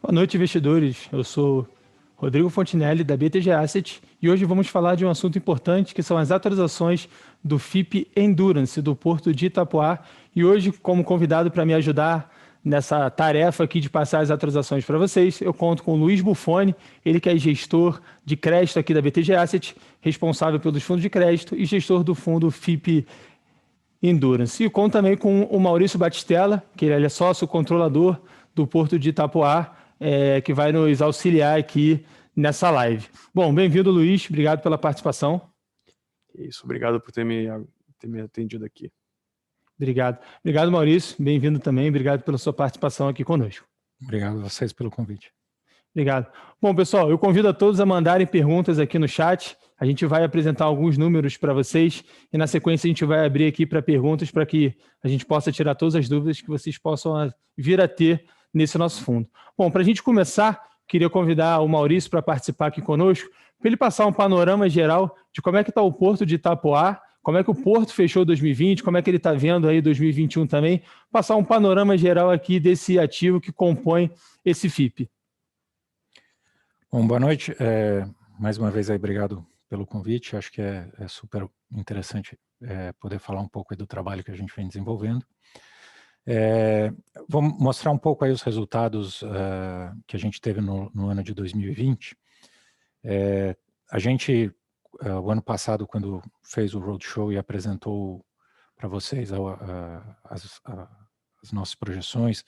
Boa noite, investidores. Eu sou Rodrigo Fontinelli, da BTG Asset, e hoje vamos falar de um assunto importante, que são as atualizações do FIP Endurance, do Porto de Itapoá. E hoje, como convidado para me ajudar nessa tarefa aqui de passar as atualizações para vocês, eu conto com o Luiz Buffoni, ele que é gestor de crédito aqui da BTG Asset, responsável pelos fundos de crédito e gestor do fundo FIP Endurance. E conto também com o Maurício Batistella, que ele é sócio controlador do Porto de Itapoá, que vai nos auxiliar aqui nessa live. Bom, bem-vindo, Luiz. Obrigado pela participação. Isso, obrigado por ter me atendido aqui. Obrigado. Obrigado, Maurício. Bem-vindo também. Obrigado pela sua participação aqui conosco. Obrigado a vocês pelo convite. Obrigado. Bom, pessoal, eu convido a todos a mandarem perguntas aqui no chat. A gente vai apresentar alguns números para vocês e, na sequência, a gente vai abrir aqui para perguntas para que a gente possa tirar todas as dúvidas que vocês possam vir a ter nesse nosso fundo. Bom, para a gente começar, queria convidar o Maurício para participar aqui conosco, para ele passar um panorama geral de como é que está o Porto de Itapoá, como é que o Porto fechou 2020, como é que ele está vendo aí 2021 também, passar um panorama geral aqui desse ativo que compõe esse FIP. Bom, boa noite. Mais uma vez aí, obrigado pelo convite. Acho que é super interessante poder falar um pouco aí do trabalho que a gente vem desenvolvendo. Vou mostrar um pouco aí os resultados que a gente teve no ano de 2020. A gente, o ano passado, quando fez o roadshow e apresentou para vocês as nossas projeções,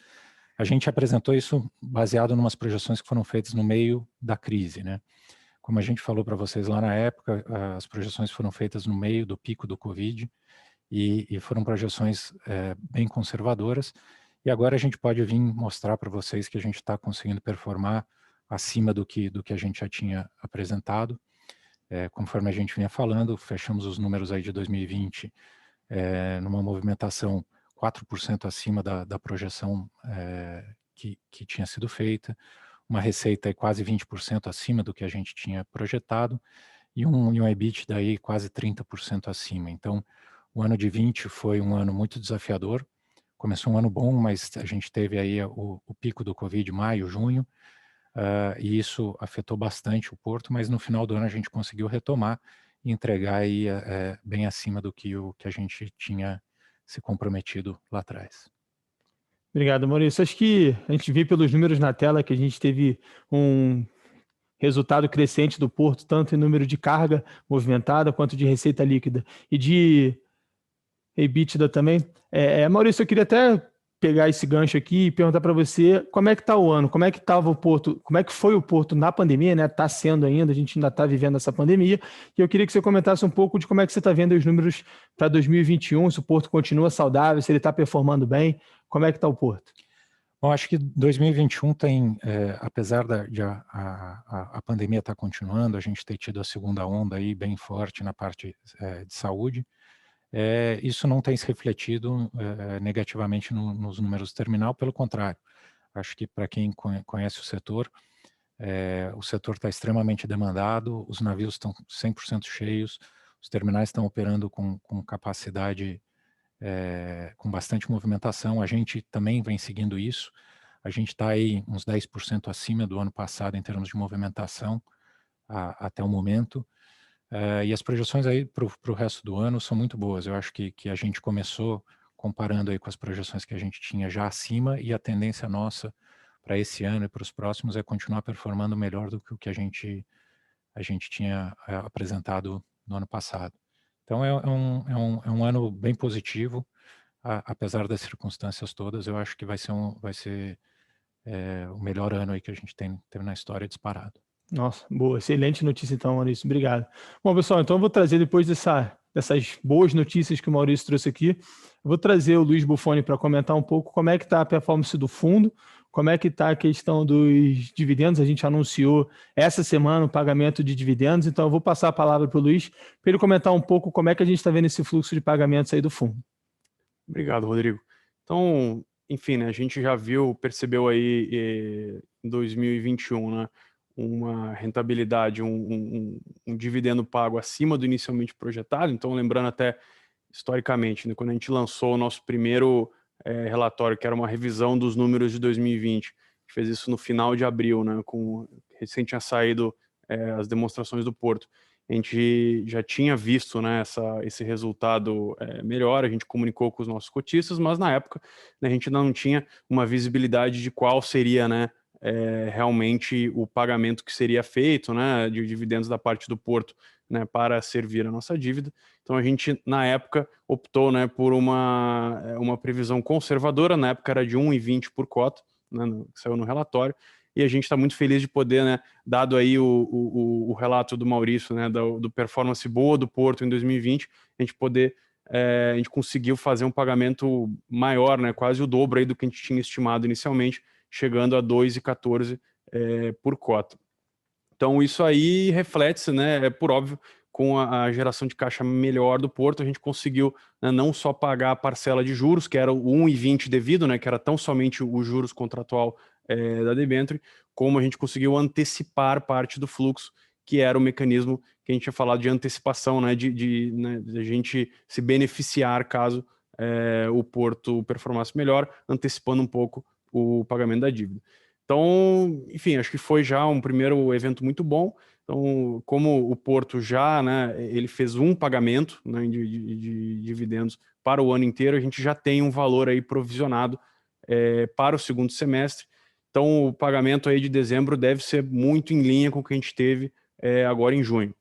a gente apresentou isso baseado em umas projeções que foram feitas no meio da crise, né? Como a gente falou para vocês lá na época, as projeções foram feitas no meio do pico do Covid e foram projeções bem conservadoras. E agora a gente pode vir mostrar para vocês que a gente está conseguindo performar acima do que a gente já tinha apresentado. Conforme a gente vinha falando, fechamos os números aí de 2020 numa movimentação 4% acima da projeção que tinha sido feita, uma receita aí quase 20% acima do que a gente tinha projetado e um EBITDA aí quase 30% acima. Então, o ano de 20 foi um ano muito desafiador. Começou um ano bom, mas a gente teve aí o pico do Covid maio, junho, e isso afetou bastante o Porto, mas no final do ano a gente conseguiu retomar e entregar aí bem acima do que a gente tinha se comprometido lá atrás. Obrigado, Maurício. Acho que a gente viu pelos números na tela que a gente teve um resultado crescente do Porto, tanto em número de carga movimentada quanto de receita líquida e de EBITDA também. Maurício, eu queria até pegar esse gancho aqui e perguntar para você como é que está o ano, como é que estava o Porto, como é que foi o Porto na pandemia, né? Está sendo ainda, a gente ainda está vivendo essa pandemia, e eu queria que você comentasse um pouco de como é que você está vendo os números para 2021, se o Porto continua saudável, se ele está performando bem, como é que está o Porto? Bom, acho que 2021 tem, apesar de a pandemia estar continuando, a gente ter tido a segunda onda aí bem forte na parte de saúde, isso não tem se refletido negativamente nos números terminal, pelo contrário. Acho que para quem conhece o setor está extremamente demandado, os navios estão 100% cheios, os terminais estão operando com capacidade, com bastante movimentação. A gente também vem seguindo isso. A gente está aí uns 10% acima do ano passado em termos de movimentação até o momento. E as projeções aí para o resto do ano são muito boas. Eu acho que a gente começou comparando aí com as projeções que a gente tinha já acima, e a tendência nossa para esse ano e para os próximos é continuar performando melhor do que o que a gente tinha apresentado no ano passado. Então é um ano bem positivo, apesar das circunstâncias todas. Eu acho que vai ser o melhor ano aí que a gente teve na história disparado. Nossa, boa, excelente notícia então, Maurício, obrigado. Bom, pessoal, então eu vou trazer depois dessas boas notícias que o Maurício trouxe aqui, eu vou trazer o Luiz Buffoni para comentar um pouco como é que está a performance do fundo, como é que está a questão dos dividendos. A gente anunciou essa semana o pagamento de dividendos, então eu vou passar a palavra para o Luiz, para ele comentar um pouco como é que a gente está vendo esse fluxo de pagamentos aí do fundo. Obrigado, Rodrigo. Então, enfim, né, a gente já percebeu aí em 2021, né, uma rentabilidade, um dividendo pago acima do inicialmente projetado. Então, lembrando até historicamente, né, quando a gente lançou o nosso primeiro relatório, que era uma revisão dos números de 2020, gente fez isso no final de abril, né, recém tinha saído as demonstrações do Porto. A gente já tinha visto, né, esse resultado melhor, a gente comunicou com os nossos cotistas, mas na época, né, a gente ainda não tinha uma visibilidade de qual seria, né, realmente o pagamento que seria feito, né, de dividendos da parte do Porto, né, para servir a nossa dívida. Então a gente, na época, optou, né, por uma previsão conservadora, na época era de 1,20 por cota, né, que saiu no relatório, e a gente está muito feliz de poder, né, dado aí o relato do Maurício, né, do performance boa do Porto em 2020, a gente conseguiu fazer um pagamento maior, né, quase o dobro aí do que a gente tinha estimado inicialmente, chegando a 2,14 por cota. Então isso aí reflete-se, né, por óbvio, com a geração de caixa melhor do Porto, a gente conseguiu, né, não só pagar a parcela de juros, que era o 1,20 devido, né, que era tão somente o juros contratual da debênture, como a gente conseguiu antecipar parte do fluxo, que era o mecanismo que a gente tinha falado de antecipação, né, de a gente se beneficiar caso o Porto performasse melhor, antecipando um pouco o pagamento da dívida. Então, enfim, acho que foi já um primeiro evento muito bom. Então, como o Porto já, né, ele fez um pagamento, né, de dividendos para o ano inteiro, a gente já tem um valor aí provisionado para o segundo semestre. Então, o pagamento aí de dezembro deve ser muito em linha com o que a gente teve agora em junho.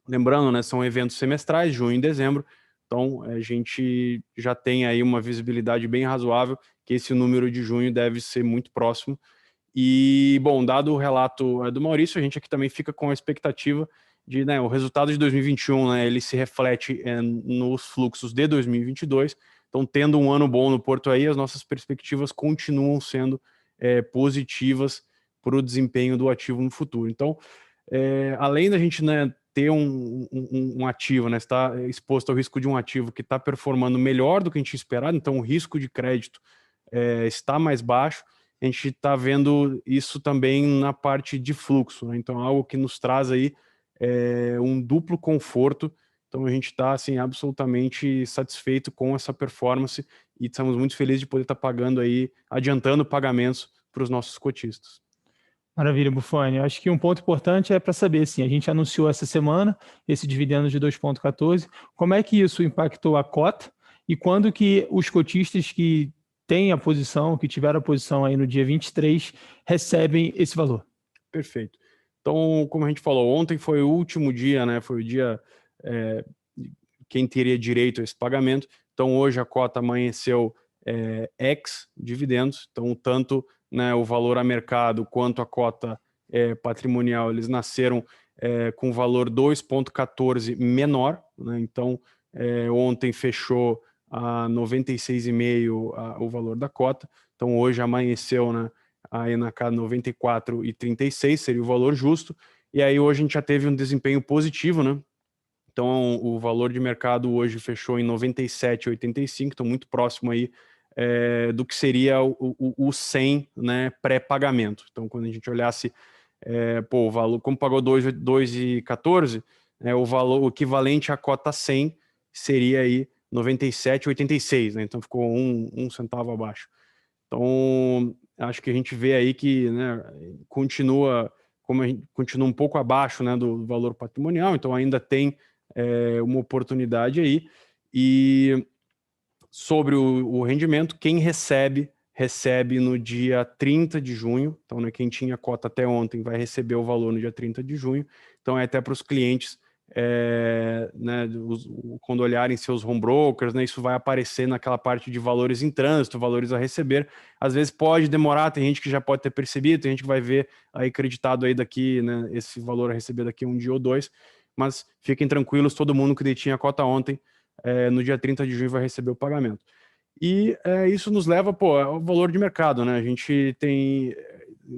Lembrando, né, são eventos semestrais, junho e dezembro, então a gente já tem aí uma visibilidade bem razoável que esse número de junho deve ser muito próximo. E, bom, dado o relato do Maurício, a gente aqui também fica com a expectativa de, né, o resultado de 2021, né, ele se reflete nos fluxos de 2022. Então, tendo um ano bom no Porto aí, as nossas perspectivas continuam sendo positivas para o desempenho do ativo no futuro. Então, além da gente, né, ter um ativo, né, estar exposto ao risco de um ativo que está performando melhor do que a gente esperava, então o risco de crédito está mais baixo, a gente está vendo isso também na parte de fluxo, né? Então algo que nos traz aí um duplo conforto. Então a gente está assim absolutamente satisfeito com essa performance e estamos muito felizes de poder estar pagando aí, adiantando pagamentos para os nossos cotistas. Maravilha, Buffoni. Acho que um ponto importante é para saber, assim, a gente anunciou essa semana esse dividendo de 2,14. Como é que isso impactou a cota e quando que os cotistas que têm a posição, que tiveram a posição aí no dia 23, recebem esse valor? Perfeito. Então, como a gente falou, ontem foi o último dia, né? Foi o dia quem teria direito a esse pagamento. Então, hoje a cota amanheceu ex-dividendos. Então, tanto, né, o valor a mercado quanto a cota patrimonial, eles nasceram com valor 2,14 menor, né? Então, ontem fechou a 96,5 o valor da cota. Então, hoje amanheceu, né, aí na casa 94,36 seria o valor justo. E aí hoje a gente já teve um desempenho positivo, né? Então, o valor de mercado hoje fechou em 97,85, então muito próximo aí do que seria o 100, né, pré-pagamento. Então, quando a gente olhasse, o valor, como pagou 2,14, o valor o equivalente à cota 100 seria aí 97,86, né? Então ficou um centavo abaixo. Então, acho que a gente vê aí que, né, continua um pouco abaixo, né, do valor patrimonial, então ainda tem uma oportunidade aí. E sobre o rendimento, quem recebe no dia 30 de junho, então, né, quem tinha cota até ontem vai receber o valor no dia 30 de junho, então é até para os clientes, né, quando olharem seus home brokers, né, isso vai aparecer naquela parte de valores em trânsito, valores a receber. Às vezes pode demorar, tem gente que já pode ter percebido, tem gente que vai ver aí creditado aí daqui, né, esse valor a receber daqui um dia ou dois, mas fiquem tranquilos, todo mundo que detinha a cota ontem, no dia 30 de junho vai receber o pagamento. E isso nos leva, ao valor de mercado, né? A gente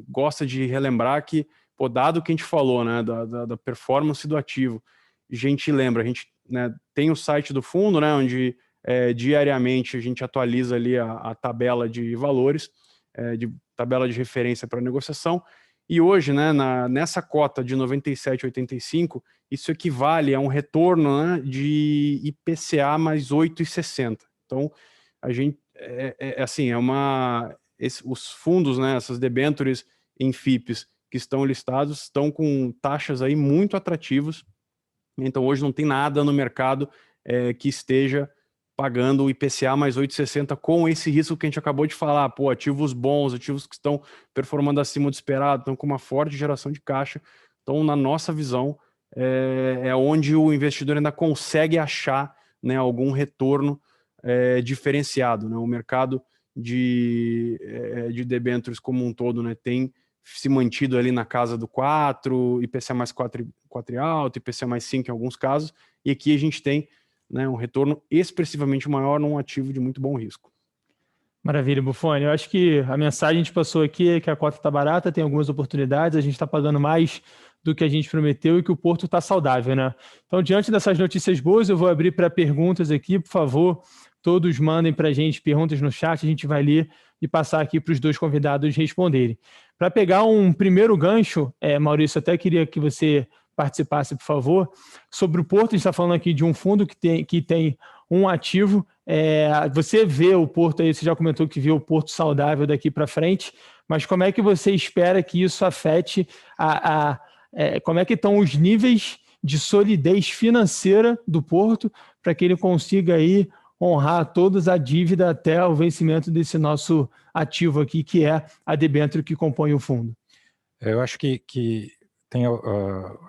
gosta de relembrar que, dado o que a gente falou, né, da performance do ativo, a gente lembra, a gente, né, tem o site do fundo, né, onde diariamente a gente atualiza ali a tabela de valores, de tabela de referência para negociação, e hoje, né, nessa cota de 97,85, isso equivale a um retorno, né, de IPCA mais 8,60. Então, a gente, assim, os fundos, né, essas debêntures em FIPs que estão listados, estão com taxas aí muito atrativas. Então, hoje não tem nada no mercado que esteja pagando o IPCA mais 8,60 com esse risco que a gente acabou de falar. Pô, ativos bons, ativos que estão performando acima do esperado, estão com uma forte geração de caixa. Então, na nossa visão, é onde o investidor ainda consegue achar, né, algum retorno diferenciado, né? O mercado de debêntures como um todo, né, tem se mantido ali na casa do 4, IPCA mais 4 alto, IPCA mais 5 em alguns casos, e aqui a gente tem, né, um retorno expressivamente maior num ativo de muito bom risco. Maravilha, Buffoni. Eu acho que a mensagem que a gente passou aqui é que a cota está barata, tem algumas oportunidades, a gente está pagando mais do que a gente prometeu e que o Porto está saudável, né? Então, diante dessas notícias boas, eu vou abrir para perguntas aqui, por favor, todos mandem para a gente perguntas no chat, a gente vai ler e passar aqui para os dois convidados responderem. Para pegar um primeiro gancho, Maurício, até queria que você participasse, por favor, sobre o Porto. A gente está falando aqui de um fundo que tem um ativo. Você vê o Porto aí, você já comentou que vê o Porto saudável daqui para frente, mas como é que você espera que isso afete como é que estão os níveis de solidez financeira do Porto para que ele consiga aí honrar toda a dívida até o vencimento desse nosso ativo aqui, que é a debênture que compõe o fundo? Eu acho que tem,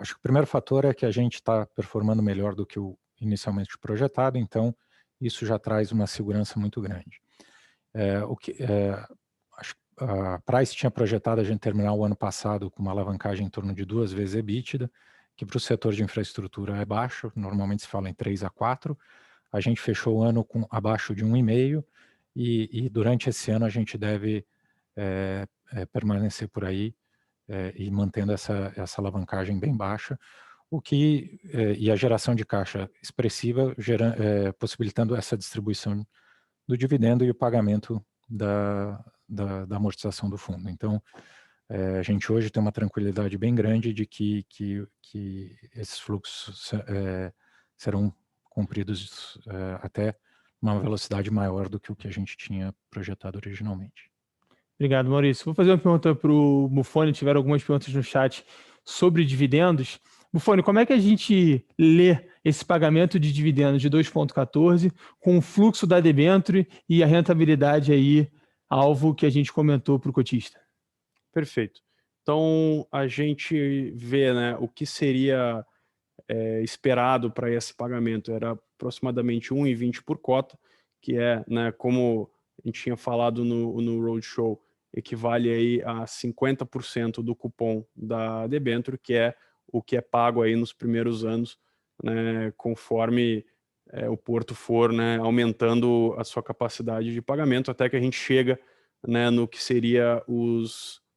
acho que o primeiro fator é que a gente está performando melhor do que o inicialmente projetado, então isso já traz uma segurança muito grande. Acho que a Price tinha projetado a gente terminar o ano passado com uma alavancagem em torno de 2 vezes EBITDA, que para o setor de infraestrutura é baixo, normalmente se fala em 3 a 4. A gente fechou o ano com abaixo de 1,5 e durante esse ano a gente deve permanecer por aí e mantendo essa alavancagem bem baixa, e a geração de caixa expressiva, possibilitando essa distribuição do dividendo e o pagamento da amortização do fundo. Então, a gente hoje tem uma tranquilidade bem grande de que esses fluxos serão cumpridos até uma velocidade maior do que o que a gente tinha projetado originalmente. Obrigado, Maurício. Vou fazer uma pergunta para o Buffoni, tiveram algumas perguntas no chat sobre dividendos. Buffoni, como é que a gente lê esse pagamento de dividendos de 2,14 com o fluxo da debênture e a rentabilidade aí, alvo que a gente comentou para o cotista? Perfeito. Então, a gente vê, né, o que seria esperado para esse pagamento. Era aproximadamente 1,20 por cota, que né, como a gente tinha falado no Roadshow, equivale aí a 50% do cupom da debênture, que é o que é pago aí nos primeiros anos, né, conforme o Porto for, né, aumentando a sua capacidade de pagamento, até que a gente chega, né, no que seria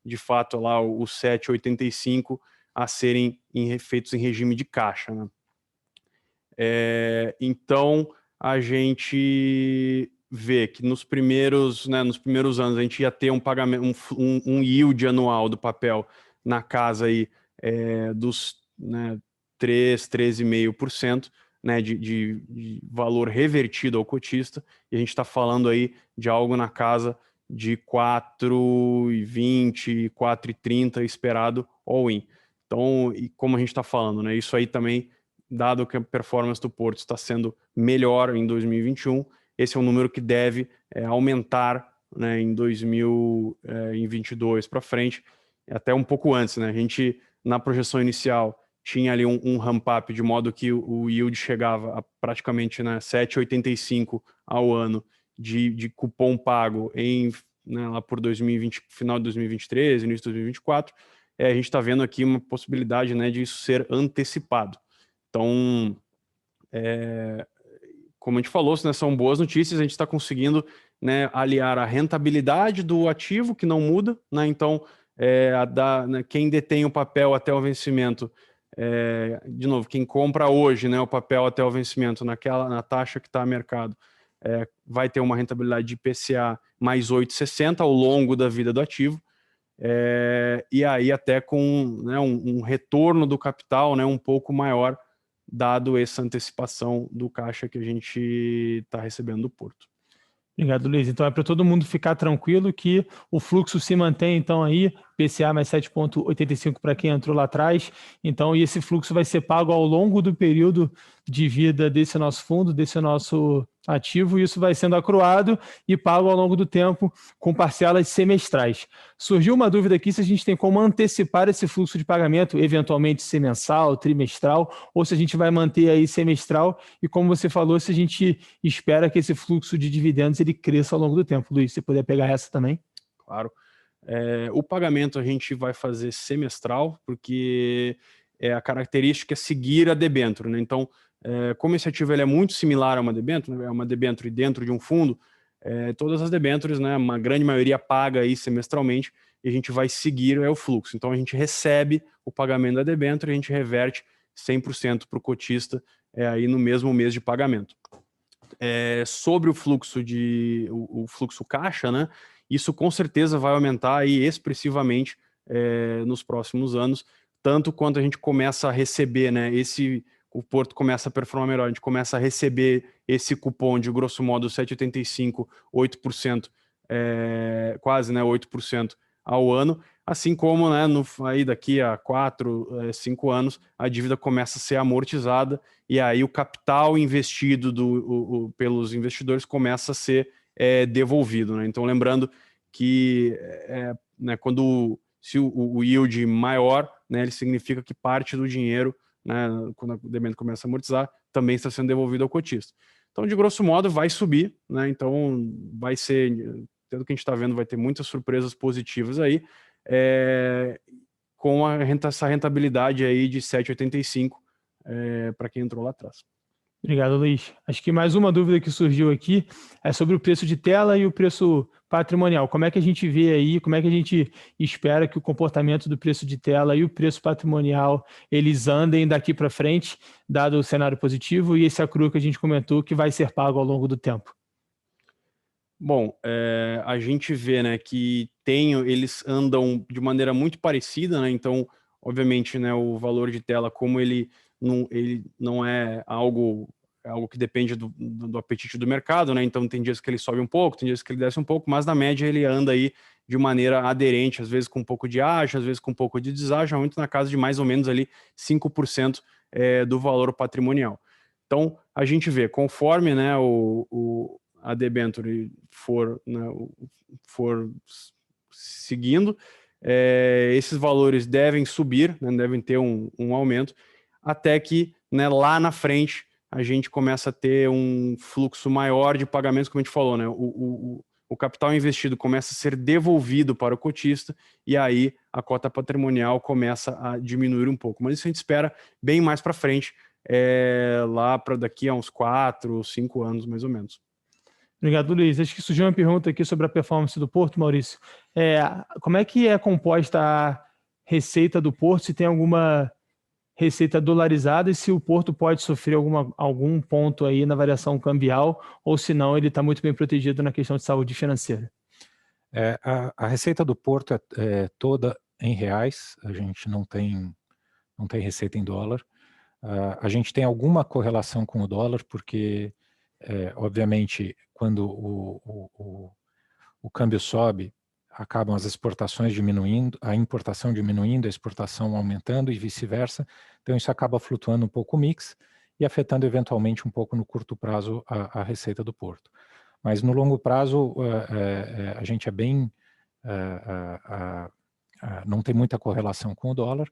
de fato lá os 7,85 a serem feitos em regime de caixa, né? Então a gente vê que nos primeiros anos a gente ia ter um pagamento, um yield anual do papel na casa aí dos 13,5%, né, de valor revertido ao cotista, e a gente está falando aí de algo na casa de 4,20, 4,30 esperado all-in. Então, e como a gente está falando, né, isso aí também, dado que a performance do Porto está sendo melhor em 2021, esse é um número que deve aumentar, né, em 2022 para frente, até um pouco antes, né? A gente, na projeção inicial, tinha ali um ramp-up de modo que o yield chegava a praticamente, né, 7,85 ao ano de cupom pago né, lá por 2020, final de 2023, início de 2024. A gente está vendo aqui uma possibilidade, né, de isso ser antecipado. Então, como a gente falou, né, são boas notícias, a gente está conseguindo, né, aliar a rentabilidade do ativo, que não muda, né, então né, quem detém o papel até o vencimento, de novo, quem compra hoje, né, o papel até o vencimento na taxa que está a mercado, vai ter uma rentabilidade de IPCA mais 8,60 ao longo da vida do ativo, e aí até com, né, um retorno do capital, né, um pouco maior, dado essa antecipação do caixa que a gente está recebendo do Porto. Obrigado, Luiz. Então é para todo mundo ficar tranquilo que o fluxo se mantém, então aí, PCA mais 7,85 para quem entrou lá atrás. Então, e esse fluxo vai ser pago ao longo do período de vida desse nosso fundo, desse nosso ativo, e isso vai sendo acruado e pago ao longo do tempo com parcelas semestrais. Surgiu uma dúvida aqui se a gente tem como antecipar esse fluxo de pagamento, eventualmente semestral, trimestral, ou se a gente vai manter aí semestral, e como você falou, se a gente espera que esse fluxo de dividendos ele cresça ao longo do tempo. Luiz, se puder pegar essa também. Claro. O pagamento a gente vai fazer semestral, porque a característica é seguir a debênture, né? Então, como esse ativo ele é muito similar a uma debênture, né? É uma debênture dentro de um fundo, todas as debêntures, né, uma grande maioria paga aí semestralmente, e a gente vai seguir o fluxo. Então, a gente recebe o pagamento da debênture e a gente reverte 100% para o cotista aí no mesmo mês de pagamento. Sobre o fluxo o fluxo caixa, né? Isso com certeza vai aumentar aí expressivamente nos próximos anos, tanto quanto a gente começa a receber, né? O Porto começa a performar melhor, a gente começa a receber esse cupom de grosso modo 7,85, 8%, quase, né, 8% ao ano, assim como, né, aí daqui a 4, 5 anos, a dívida começa a ser amortizada e aí o capital investido pelos investidores começa a ser devolvido, né? Então, lembrando que né, se o yield maior, né, ele significa que parte do dinheiro, né, quando o debênture começa a amortizar, também está sendo devolvido ao cotista. Então, de grosso modo, vai subir, né? Então, vai ser, pelo que a gente está vendo, vai ter muitas surpresas positivas aí, com essa rentabilidade aí de 7,85 para quem entrou lá atrás. Obrigado, Luiz. Acho que mais uma dúvida que surgiu aqui é sobre o preço de tela e o preço patrimonial. Como é que a gente vê aí, como é que a gente espera que o comportamento do preço de tela e o preço patrimonial eles andem daqui para frente, dado o cenário positivo e esse accrual que a gente comentou que vai ser pago ao longo do tempo? Bom, a gente vê, né, que eles andam de maneira muito parecida, né? Então, obviamente, né, o valor de tela, como ele não é algo que depende do apetite do mercado, né? Então, tem dias que ele sobe um pouco, tem dias que ele desce um pouco, mas na média ele anda aí de maneira aderente, às vezes com um pouco de ágio, às vezes com um pouco de deságio, muito na casa de mais ou menos ali 5% do valor patrimonial. Então, a gente vê, conforme, né, a debênture for seguindo, esses valores devem subir, né, devem ter um aumento, até que, né, lá na frente a gente começa a ter um fluxo maior de pagamentos, como a gente falou, né, o capital investido começa a ser devolvido para o cotista e aí a cota patrimonial começa a diminuir um pouco. Mas isso a gente espera bem mais para frente, lá para daqui a uns 4 ou 5 anos, mais ou menos. Obrigado, Luiz. Acho que surgiu uma pergunta aqui sobre a performance do Porto, Maurício. Como é que é composta a receita do Porto? Se tem alguma receita dolarizada e se o Porto pode sofrer algum ponto aí na variação cambial ou se não, ele está muito bem protegido na questão de saúde financeira. A receita do Porto é toda em reais, a gente não tem receita em dólar. A gente tem alguma correlação com o dólar, porque, obviamente, quando o câmbio sobe, acabam as exportações diminuindo, a importação diminuindo, a exportação aumentando e vice-versa. Então, isso acaba flutuando um pouco o mix e afetando eventualmente um pouco no curto prazo a receita do Porto. Mas no longo prazo, a gente não tem muita correlação com o dólar,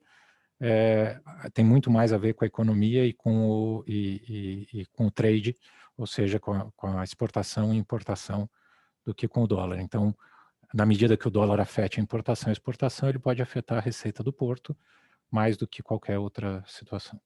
tem muito mais a ver com a economia e com o trade, ou seja, com a exportação e importação do que com o dólar. Então, na medida que o dólar afete a importação e exportação, ele pode afetar a receita do Porto mais do que qualquer outra situação.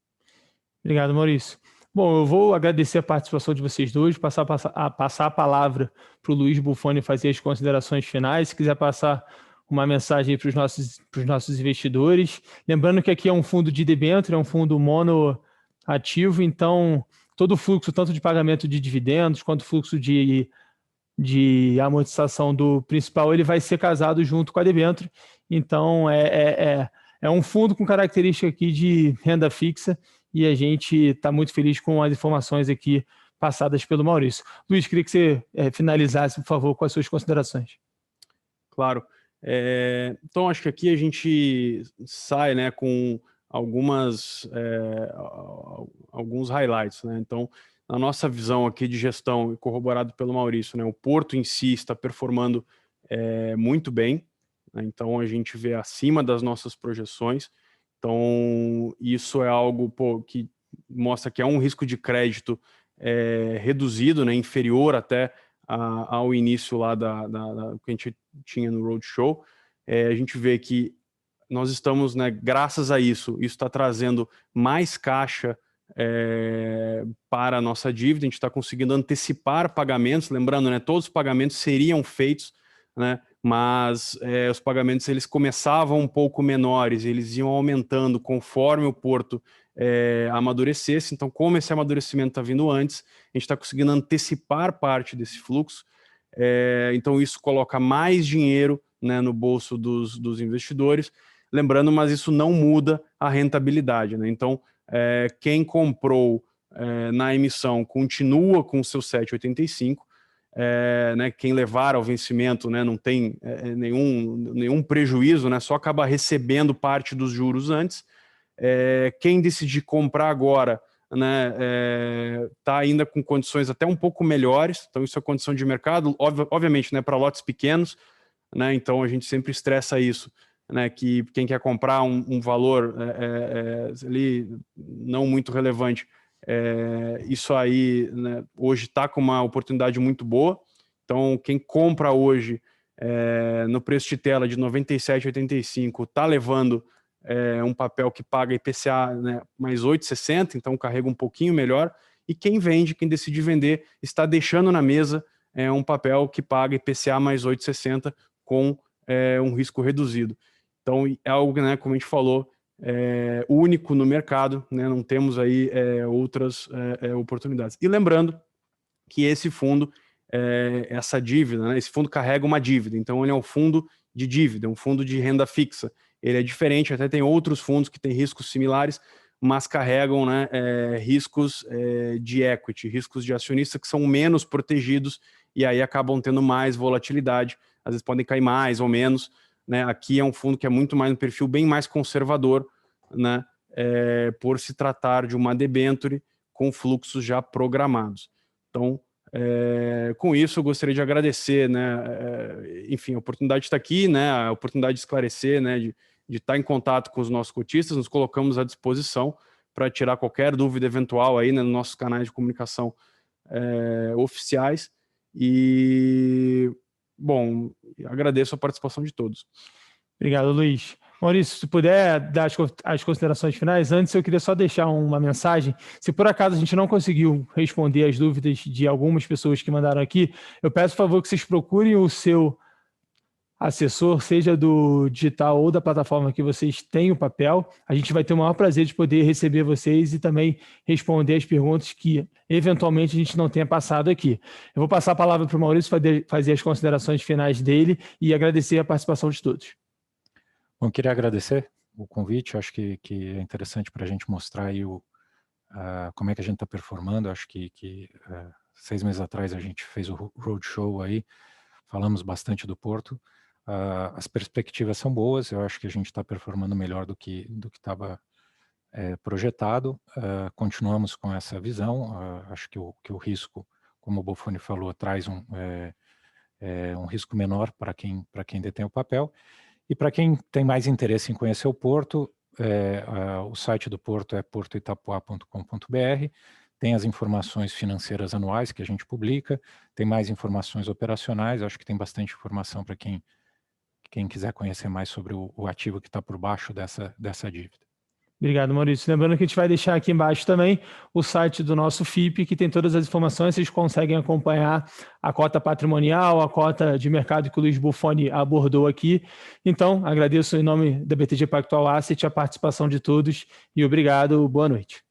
Obrigado, Maurício. Bom, eu vou agradecer a participação de vocês dois, passar a palavra para o Luiz Buffoni fazer as considerações finais. Se quiser passar uma mensagem para os nossos investidores. Lembrando que aqui é um fundo de debênture, é um fundo monoativo, então todo o fluxo, tanto de pagamento de dividendos, quanto o fluxo de amortização do principal, ele vai ser casado junto com a debênture. Então, é um fundo com característica aqui de renda fixa e a gente está muito feliz com as informações aqui passadas pelo Maurício. Luiz, queria que você finalizasse, por favor, com as suas considerações. Claro. Então, acho que aqui a gente sai, né, com alguns highlights, né? Então, na nossa visão aqui de gestão, corroborado pelo Maurício, né, o Porto em si está performando muito bem, né? Então, a gente vê acima das nossas projeções. Então, isso é algo que mostra que é um risco de crédito reduzido, né, inferior até ao início lá que a gente tinha no Roadshow. A gente vê que nós estamos, né, graças a isso está trazendo mais caixa para a nossa dívida. A gente está conseguindo antecipar pagamentos, lembrando, né, todos os pagamentos seriam feitos, né, mas os pagamentos eles começavam um pouco menores, eles iam aumentando conforme o Porto amadurecesse. Então, como esse amadurecimento está vindo antes, a gente está conseguindo antecipar parte desse fluxo. Então, isso coloca mais dinheiro, né, no bolso dos investidores. Lembrando, mas isso não muda a rentabilidade, né? Então, quem comprou na emissão continua com o seu 7,85. Né, quem levar ao vencimento, né, não tem nenhum prejuízo, né, só acaba recebendo parte dos juros antes. Quem decidir comprar agora, né, tá ainda com condições até um pouco melhores. Então isso é condição de mercado, obviamente, né, para lotes pequenos, né, então a gente sempre estressa isso, né, que quem quer comprar um valor ali não muito relevante, isso aí, né, hoje está com uma oportunidade muito boa. Então quem compra hoje no preço de tela de 97,85 está levando um papel que paga IPCA, né, mais 8,60, então carrega um pouquinho melhor. E quem vende, quem decide vender, está deixando na mesa um papel que paga IPCA mais 8,60 com um risco reduzido. Então é algo, né, como a gente falou, único no mercado, né, não temos aí outras oportunidades. E lembrando que esse fundo, essa dívida, né, esse fundo carrega uma dívida, então ele é um fundo de dívida, um fundo de renda fixa. Ele é diferente, até tem outros fundos que têm riscos similares, mas carregam, né, riscos de equity, riscos de acionista que são menos protegidos e aí acabam tendo mais volatilidade, às vezes podem cair mais ou menos, né? Aqui é um fundo que é muito mais um perfil bem mais conservador, né, por se tratar de uma debênture com fluxos já programados. Então, com isso, eu gostaria de agradecer, né, enfim, a oportunidade de estar aqui, né, a oportunidade de esclarecer, né, de estar em contato com os nossos cotistas. Nos colocamos à disposição para tirar qualquer dúvida eventual aí, né, nos nossos canais de comunicação oficiais. E, bom, agradeço a participação de todos. Obrigado, Luiz. Maurício, se puder dar as considerações finais, antes eu queria só deixar uma mensagem. Se por acaso a gente não conseguiu responder as dúvidas de algumas pessoas que mandaram aqui, eu peço, por favor, que vocês procurem o seu assessor, seja do digital ou da plataforma que vocês têm o papel. A gente vai ter o maior prazer de poder receber vocês e também responder as perguntas que eventualmente a gente não tenha passado aqui. Eu vou passar a palavra para o Maurício fazer as considerações finais dele e agradecer a participação de todos. Bom, queria agradecer o convite. Acho que é interessante para a gente mostrar aí como é que a gente está performando. Acho que 6 meses atrás a gente fez o Roadshow aí, falamos bastante do Porto. As perspectivas são boas, eu acho que a gente está performando melhor do que estava projetado. Continuamos com essa visão. Acho que o risco, como o Boffoni falou, traz um risco menor para quem detém o papel. E para quem tem mais interesse em conhecer o Porto, o site do Porto é portoitapoá.com.br, tem as informações financeiras anuais que a gente publica, tem mais informações operacionais. Acho que tem bastante informação para quem quiser conhecer mais sobre o ativo que está por baixo dessa dívida. Obrigado, Maurício. Lembrando que a gente vai deixar aqui embaixo também o site do nosso FIP, que tem todas as informações. Vocês conseguem acompanhar a cota patrimonial, a cota de mercado que o Luiz Boffoni abordou aqui. Então, agradeço em nome da BTG Pactual Asset a participação de todos e obrigado. Boa noite.